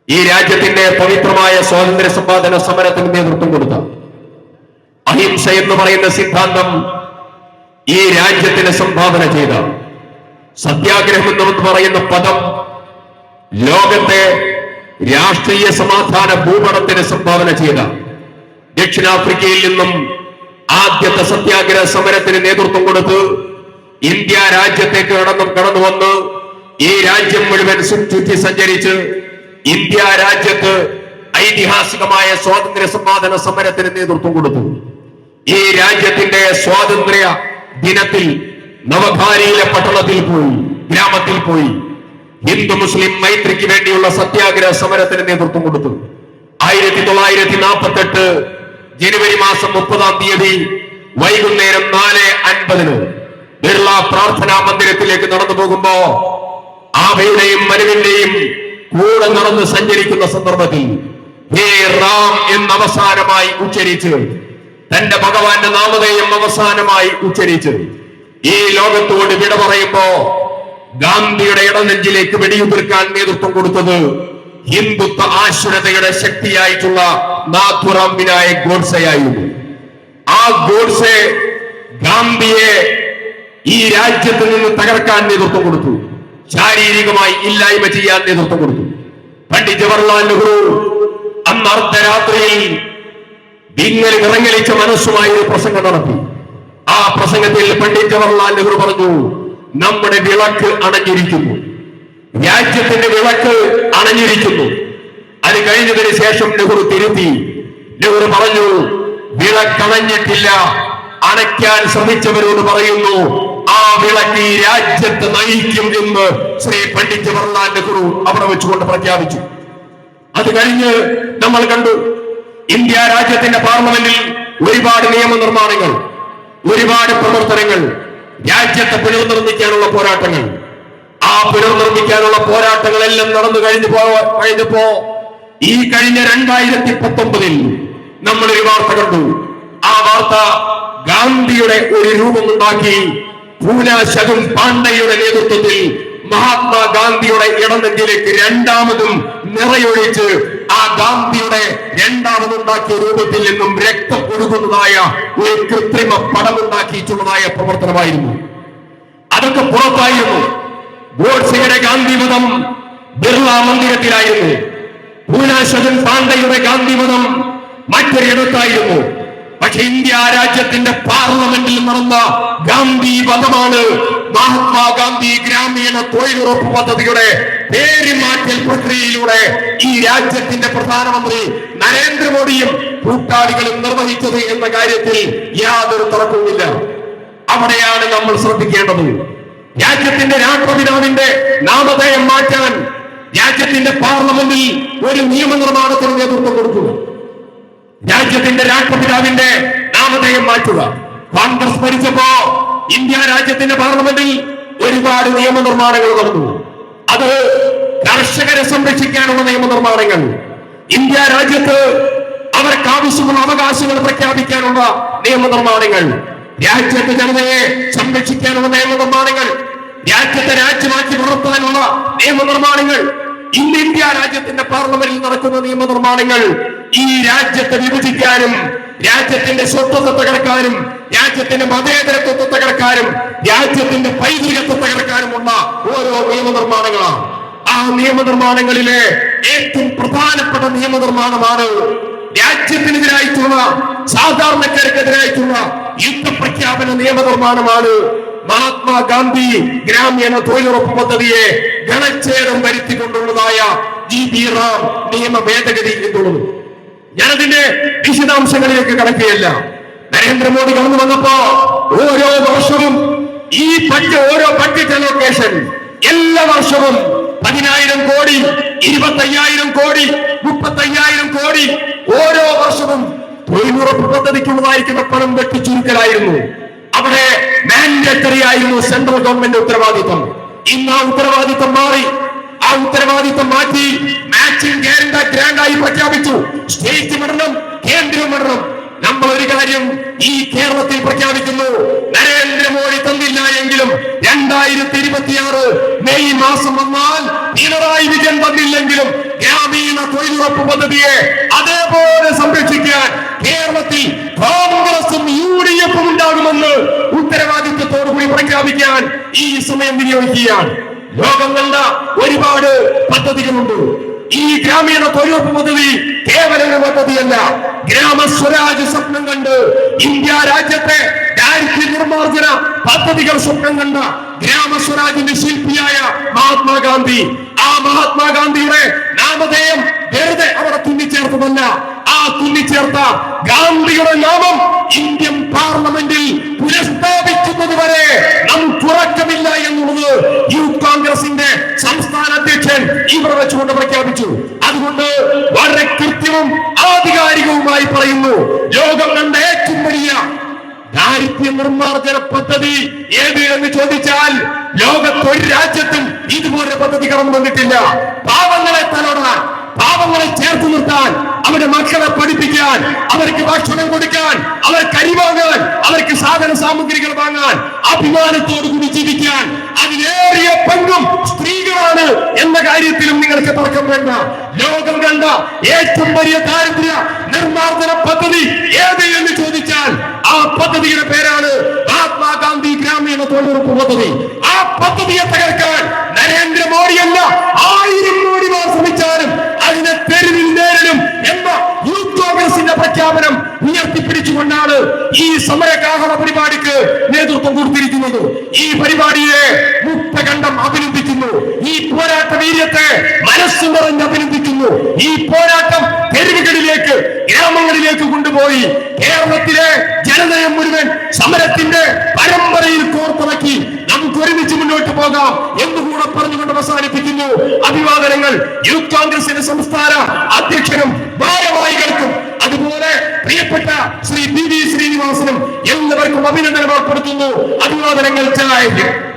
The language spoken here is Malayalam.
ഈ രാജ്യത്തിന്റെ പവിത്രമായ സ്വാതന്ത്ര്യ സമ്പാദന സമരത്തിന് നേതൃത്വം കൊടുത്ത, അഹിംസ എന്ന് പറയുന്ന സിദ്ധാന്തം ഈ രാജ്യത്തിന് സംഭാവന ചെയ്ത, സത്യാഗ്രഹം എന്ന് പറയുന്ന പദം ലോകത്തെ രാഷ്ട്രീയ സമാധാന ഭൂപടത്തിന് സംഭാവന ചെയ്ത, ദക്ഷിണാഫ്രിക്കയിൽ നിന്നും ആദ്യത്തെ സത്യാഗ്രഹ സമരത്തിന് നേതൃത്വം കൊടുത്ത് ഇന്ത്യ രാജ്യത്തേക്ക് കടന്നു വന്ന് ഈ രാജ്യം മുഴുവൻ ചുറ്റി സഞ്ചരിച്ച് ഇന്ത്യ രാജ്യത്ത് ഐതിഹാസികമായ സ്വാതന്ത്ര്യ സമ്പാദന സമരത്തിന് നേതൃത്വം കൊടുത്തു. ഈ രാജ്യത്തിന്റെ സ്വാതന്ത്ര്യ ദിനത്തിൽ നവഖാലിയിലെ പട്ടണത്തിൽ പോയി, ഗ്രാമത്തിൽ പോയി ഹിന്ദു മുസ്ലിം മൈത്രിക്ക് വേണ്ടിയുള്ള സത്യാഗ്രഹ സമരത്തിന് നേതൃത്വം കൊടുത്തു. 1948 ജനുവരി മാസം 30 വൈകുന്നേരം 4:50 ബിർള പ്രാർത്ഥനാ മന്ദിരത്തിലേക്ക് നടന്നു പോകുമ്പോ ആഭയുടെയും മനുവിന്റെയും കൂടെ നടന്ന് സഞ്ചരിക്കുന്ന സന്ദർഭത്തിൽ ഹേ റാം എന്ന് അവസാനമായി ഉച്ചരിച്ച്, തന്റെ ഭഗവാന്റെ നാമധേയം അവസാനമായി ഉച്ചരിച്ച് ഈ ലോകത്തോട് വിട പറയുമ്പോ ഗാന്ധിയുടെ ഇടനെഞ്ചിലേക്ക് വെടിയുതിർക്കാൻ നേതൃത്വം കൊടുത്തത് ഹിന്ദുത്വ ആശ്വരതയുടെ ശക്തിയായിട്ടുള്ള നാഥുറാം വിനായക് ഗോഡ്സെയായിരുന്നു. ആ ഗോഡ്സെ ഗാന്ധിയെ ഈ രാജ്യത്ത് നിന്ന് തകർക്കാൻ നേതൃത്വം കൊടുത്തു, ശാരീരികമായി ഇല്ലായ്മ ചെയ്യാൻ നേതൃത്വം കൊടുത്തു. പണ്ഡിറ്റ് ജവഹർലാൽ നെഹ്റു അന്ന് അർദ്ധരാത്രിയിൽ വിങ്ങൽ വിറങ്ങലിച്ച മനസ്സുമായി ഒരു പ്രസംഗം നടത്തി. ആ പ്രസംഗത്തിൽ പണ്ഡിറ്റ് ജവഹർലാൽ നെഹ്റു പറഞ്ഞു, നമ്മുടെ വിളക്ക് അണഞ്ഞിരിക്കുന്നു, രാജ്യത്തിന്റെ വിളക്ക് അണഞ്ഞിരിക്കുന്നു. അത് കഴിഞ്ഞതിന് ശേഷം നെഹ്റു തിരുത്തി. നെഹ്റു പറഞ്ഞു, വിളക്കണഞ്ഞിട്ടില്ല, അണയ്ക്കാൻ ശ്രമിച്ചവരോട് പറയുന്നു, ആ വിളക്ക് ഈ രാജ്യത്ത് നയിക്കും എന്ന് ശ്രീ പണ്ഡിറ്റ് ജവഹർലാൽ നെഹ്റു അവിടെ വെച്ചുകൊണ്ട് പ്രഖ്യാപിച്ചു. അത് കഴിഞ്ഞ് നമ്മൾ കണ്ടു ഇന്ത്യ രാജ്യത്തിന്റെ പാർലമെന്റിൽ ഒരുപാട് നിയമനിർമ്മാണങ്ങൾ, ഒരുപാട് പ്രവർത്തനങ്ങൾ, രാജ്യത്തെ പുനർനിർമ്മിക്കാനുള്ള പോരാട്ടങ്ങൾ. ആ പുനർനിർമ്മിക്കാനുള്ള പോരാട്ടങ്ങളെല്ലാം നടന്നു കഴിഞ്ഞപ്പോ ഈ കഴിഞ്ഞ 2019 നമ്മളൊരു വാർത്ത കണ്ടു. ആ വാർത്ത ഗാന്ധിയുടെ ഒരു രൂപമുണ്ടാക്കി പൂന ശകുൻ പാണ്ഡെയുടെ നേതൃത്വത്തിൽ മഹാത്മാഗാന്ധിയുടെ ഇടനെഞ്ചിലേക്ക് രണ്ടാമതും നിറയൊഴിച്ച് ആ ഗാന്ധിയുടെ രണ്ടാമതുണ്ടാക്കിയ രൂപത്തിൽ നിന്നും രക്തം ഒഴുകുന്നതായ ഒരു കൃത്രിമ പടമുണ്ടാക്കിയിട്ടുള്ളതായ പ്രവർത്തനമായിരുന്നു. അതൊക്കെ പുറത്തായിരുന്നു. ഗോഡ്സെയുടെ ഗാന്ധിവധം ബിർള മന്ദിരത്തിലായിരുന്നു. പൂന ശകുൻ പാണ്ഡെയുടെ ഗാന്ധിവധം മറ്റൊരിടത്തായിരുന്നു. പക്ഷെ ഇന്ത്യ രാജ്യത്തിന്റെ പാർലമെന്റിൽ നടന്ന ഗാന്ധി വധമാണ് മഹാത്മാഗാന്ധി ഗ്രാമീണ തൊഴിലുറപ്പ് പദ്ധതിയുടെ പേരുമാറ്റൽ പ്രക്രിയയിലൂടെ ഈ രാജ്യത്തിന്റെ പ്രധാനമന്ത്രി നരേന്ദ്രമോദിയും കൂട്ടാളികളും നിർവഹിച്ചത് എന്ന കാര്യത്തിൽ യാതൊരു തർക്കവുമില്ല. അവിടെയാണ് നമ്മൾ ശ്രദ്ധിക്കേണ്ടത്. രാജ്യത്തിന്റെ രാഷ്ട്രപിതാവിന്റെ നാമധേയം മാറ്റാൻ രാജ്യത്തിന്റെ പാർലമെന്റിൽ ഒരു നിയമനിർമ്മാണത്തിന് നേതൃത്വം കൊടുത്തു. രാജ്യത്തിന്റെ രാഷ്ട്രപിതാവിന്റെ നാമധേയം മാറ്റുക. കോൺഗ്രസ് ഭരിച്ചപ്പോ ഇന്ത്യ രാജ്യത്തിന്റെ പാർലമെന്റിൽ ഒരുപാട് നിയമനിർമ്മാണങ്ങൾ നടന്നു. അത് കർഷകരെ സംരക്ഷിക്കാനുള്ള നിയമനിർമ്മാണങ്ങൾ, ഇന്ത്യ രാജ്യത്ത് അവർക്ക് ആവശ്യമുള്ള അവകാശങ്ങൾ പ്രഖ്യാപിക്കാനുള്ള നിയമനിർമ്മാണങ്ങൾ, രാജ്യത്തെ ജനതയെ സംരക്ഷിക്കാനുള്ള നിയമനിർമ്മാണങ്ങൾ, രാജ്യത്തെ രാജ്യമാക്കി വളർത്താനുള്ള നിയമനിർമ്മാണങ്ങൾ, ഇന്ന് ഇന്ത്യ രാജ്യത്തിന്റെ പാർലമെന്റിൽ നടക്കുന്ന നിയമനിർമ്മാണങ്ങൾ ഈ രാജ്യത്തെ വിഭജിക്കാനും രാജ്യത്തിന്റെ സ്വത്വത്തെ തകർക്കാനും രാജ്യത്തിന്റെ മതേതരത്വത്തെ തകർക്കാനും രാജ്യത്തിന്റെ പൈതൃകത്തെ തകർക്കാനുമുള്ള ഓരോ നിയമനിർമ്മാണങ്ങളാണ്. ആ നിയമനിർമ്മാണങ്ങളിലെ ഏറ്റവും പ്രധാനപ്പെട്ട നിയമനിർമ്മാണമാണ് രാജ്യത്തിനെതിരായിട്ടുള്ള, സാധാരണക്കാർക്കെതിരായിട്ടുള്ള യുദ്ധപ്രഖ്യാപന നിയമനിർമ്മാണമാണ് മഹാത്മാഗാന്ധി ഗ്രാമീണ തൊഴിലുറപ്പ് പദ്ധതിയെ ഗണച്ഛേദം വരുത്തിക്കൊണ്ടുള്ളതായ GB റാം നിയമ ഭേദഗതി എന്നുള്ളത്. ഞാനതിന്റെ വിശദാംശങ്ങളിലേക്ക് കടക്കുകയല്ല. നരേന്ദ്രമോദി കടന്നു വന്നപ്പോ ഓരോ വർഷവും ഈ ഓരോ ബഡ്ജറ്റ് അലോക്കേഷൻ എല്ലാ വർഷവും 10,000 കോടി, 25,000 കോടി, 35,000 കോടി ഓരോ വർഷവും തൊഴിലുറപ്പ് പദ്ധതിക്കുള്ളതായിരിക്കുന്ന പണം വെട്ടിച്ചുരുക്കലായിരുന്നു. അവിടെ മാൻഡേറ്ററി ആയിരുന്നു സെൻട്രൽ ഗവൺമെന്റ് ഉത്തരവാദിത്വം. ഇന്ന് ആ ഉത്തരവാദിത്വം മാറി. ആ ഉത്തരവാദിത്വം മാറ്റി മാച്ചിങ് ഗ്രാൻഡായി പ്രഖ്യാപിച്ചു. സ്റ്റേറ്റ് വിടണം, കേന്ദ്രം വിടണം. നമ്മൾ ഒരു കാര്യം ഈ കേരളത്തിൽ പ്രഖ്യാപിക്കുന്നു, നരേന്ദ്രമോദി തന്നില്ല എങ്കിലും 2026 മെയ് മാസം വന്നാൽ, പിണറായി വിജയൻ തന്നില്ലെങ്കിലും ഗ്രാമീണ തൊഴിലുറപ്പ് പദ്ധതിയെ അതേപോലെ സംരക്ഷിക്കാൻ കേരളത്തിൽ കോൺഗ്രസും UDF ഉണ്ടാകുമെന്ന് ഉത്തരവാദിത്വത്തോടുകൂടി പ്രഖ്യാപിക്കാൻ ഈ സമയം വിനിയോഗിക്കുകയാണ്. ലോകം കണ്ട ഒരുപാട് പദ്ധതികളുണ്ട്. ഈ ഗ്രാമീണ തൊഴിലുറപ്പ് പദ്ധതി കേവലം ഒരു പദ്ധതിയല്ല. ഗ്രാമസ്വരാജ് സ്വപ്നം കണ്ട് ഇന്ത്യ രാജ്യത്തെ ദാരിദ്ര്യ നിർമ്മാർജ്ജന പദ്ധതികൾ സ്വപ്നം കണ്ട ഗ്രാമസ്വരാജിന്റെ ശില്പിയായ മഹാത്മാഗാന്ധി, ആ മഹാത്മാഗാന്ധിയുടെ നാമധേയം വെറുതെ അവിടെ തുന്നിച്ചേർത്തതല്ല. ആ തുന്നിച്ചേർത്ത ഗാന്ധിയുടെ നാമം ഇന്ത്യൻ പാർലമെന്റിൽ പുനഃസ്ഥാപിക്കുന്നത് വരെ നമുക്ക് ഉറക്കമില്ല എന്നുള്ളത് യൂത്ത് കോൺഗ്രസിന്റെ സംസ്ഥാന അധ്യക്ഷൻ ഇവിടെ വെച്ചുകൊണ്ട് പ്രഖ്യാപിച്ചു. അതുകൊണ്ട് വളരെ കൃത്യവും ആധികാരികവുമായി പറയുന്നു, ലോകം കണ്ട ഏറ്റവും വലിയ ദാരിദ്ര്യ നിർമ്മാർജ്ജന പദ്ധതി ഏത് എന്ന് ചോദിച്ചാൽ ലോകത്തൊരു രാജ്യത്തും ഇതുപോലെ പദ്ധതി കടന്നു വന്നിട്ടില്ല. പാവങ്ങളെ തലോടാൻ, പാവങ്ങളെ ചേർത്ത് നിർത്താൻ, അവരുടെ മക്കളെ പഠിപ്പിക്കാൻ, അവർക്ക് ഭക്ഷണം കൊടുക്കാൻ, അവർക്ക് അരി വാങ്ങാൻ, അവർക്ക് സാധന സാമഗ്രികൾ വാങ്ങാൻ, അഭിമാനത്തോടുകൂടി ജീവിക്കാൻ അതിലേറിയ പങ്കും സ്ത്രീകളാണ് എന്ന കാര്യത്തിലും നിങ്ങൾക്ക് തർക്കം വേണ്ട. ലോകം കണ്ട ഏറ്റവും വലിയ ദാരിദ്ര്യ നിർമ്മാർജ്ജന പദ്ധതി ഏത് എന്ന് ചോദിച്ചാൽ ആ പദ്ധതിയുടെ പേരാണ് മഹാത്മാഗാന്ധി ഗ്രാമീണ തൊഴിലുറപ്പ് പദ്ധതി. ആ പദ്ധതിയെ തകർക്കാൻ നരേന്ദ്രമോദിയല്ല 1000 കോടിമാർ ശ്രമിച്ചാലും അതിനെ തെരുവിൽ നേരിടും എന്ന യൂത്ത് കോൺഗ്രസിന്റെ പ്രഖ്യാപനം ഉയർത്തിപ്പിടിച്ചുകൊണ്ടാണ് ഈ സമരകാഹള പരിപാടിക്ക് നേതൃത്വം കൊടുത്തിരിക്കുന്നത്. ഈ പരിപാടിയെ മുക്തകണ്ഠം അഭിനന്ദിക്കുന്നു. ഈ പോരാട്ട വീര്യത്തെ മനസ്സു നിറഞ്ഞ് അഭിനന്ദിക്കുന്നു. ഈ പോരാട്ടം തെരുവുകളിലേക്ക്, ഗ്രാമങ്ങളിലേക്ക് കൊണ്ടുപോയി കേരളത്തിലെ ജനതയെ മുഴുവൻ സമരത്തിന്റെ പരമ്പരയിൽ കോർത്തിറക്കി നമുക്ക് ഒരുമിച്ച് മുന്നോട്ട് പോകാം എന്നുകൂടെ പറഞ്ഞുകൊണ്ട് അവസാനിപ്പിക്കുന്നു. അഭിവാദനങ്ങൾ യൂത്ത് കോൺഗ്രസിന്റെ സംസ്ഥാന അധ്യക്ഷനും ഭാരവാഹികൾക്കും അതുപോലെ പ്രിയപ്പെട്ട ശ്രീ PV ശ്രീനിവാസനും എല്ലാവർക്കും അഭിനന്ദനം ഏർപ്പെടുത്തുന്നു. അഭിവാദനങ്ങൾ. ജയ് ഹിന്ദ്.